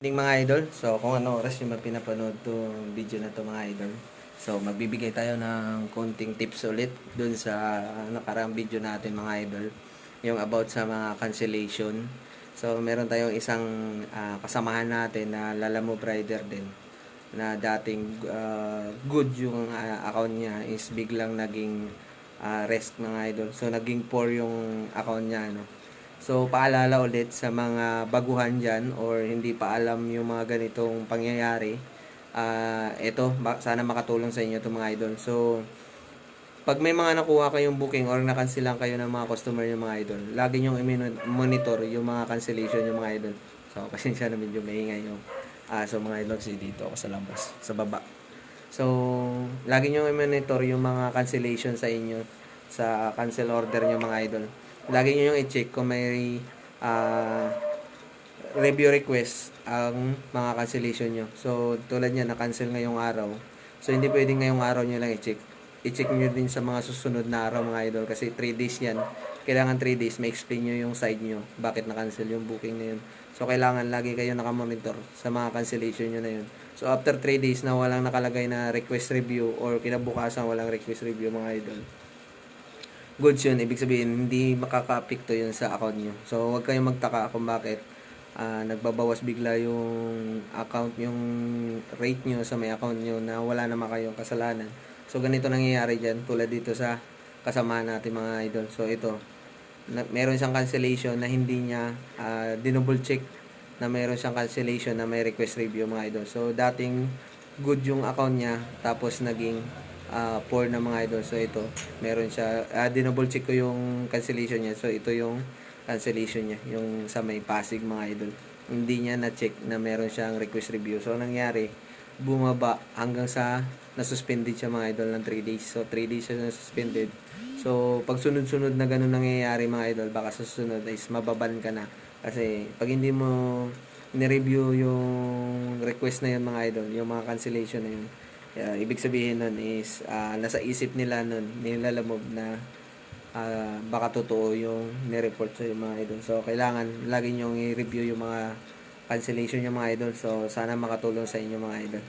Mga idol, so kung ano oras yung pinapanood to video na to mga idol. So magbibigay tayo ng konting tips ulit dun sa nakaraang video natin mga idol. Yung about sa mga cancellation. So meron tayong isang kasamahan natin na Lalamove Rider din na dating good yung account niya is biglang naging rest mga idol. So naging poor yung account niya no. So, paalala ulit sa mga baguhan dyan or hindi pa alam yung mga ganitong pangyayari. Sana makatulong sa inyo itong mga idol. So, pag may mga nakuha kayong booking or nakansilan kayo ng mga customer yung mga idol, lagi nyo i-monitor yung mga cancellation yung mga idol. So, pasensya na medyo maingay yung so mga idol, dito ako sa labas, sa baba. So, lagi nyo i-monitor yung mga cancellation sa inyo sa cancel order nyo mga idol. Lagi nyo yung i-check kung may review request ang mga cancellation nyo. So, tulad niya, na-cancel ngayong araw. So, hindi pwedeng ngayong araw nyo lang i-check. I-check nyo din sa mga susunod na araw mga idol. Kasi 3 days yan. Kailangan 3 days, ma-explain nyo yung side nyo. Bakit na-cancel yung booking na yun. So, kailangan lagi kayo nakamonitor sa mga cancellation nyo na yun. So, after 3 days na walang nakalagay na request review or kinabukasan walang request review mga idol, goods yun. Ibig sabihin, hindi makaka-apekto yun sa account nyo. So, huwag kayong magtaka kung bakit nagbabawas bigla yung account, yung rate nyo sa may account nyo na wala naman kayong kasalanan. So, ganito nangyayari dyan. Tulad dito sa kasama natin mga idol. So, ito. Meron siyang cancellation na hindi niya dinouble check na meron siyang cancellation na may request review mga idol. So, dating good yung account niya tapos naging poor na mga idol. So ito, meron siya, dinouble check ko yung cancellation niya. So ito yung cancellation niya, yung sa may Pasig mga idol. Hindi niya na-check na meron siyang request review. So nangyari, bumaba hanggang sa nasuspended siya mga idol ng 3 days. So 3 days siya nasuspended. So pag sunod-sunod na ganun nangyayari mga idol, baka sa susunod is mababan ka na. Kasi pag hindi mo ni-review yung request na yun mga idol, yung mga cancellation na yun, ibig sabihin nun is nasa isip nila nun, nilalamove na baka totoo yung ni-report sa mga idol. So, kailangan lagi nyong i-review yung mga cancellation yung mga idol. So, sana makatulong sa inyo mga idol.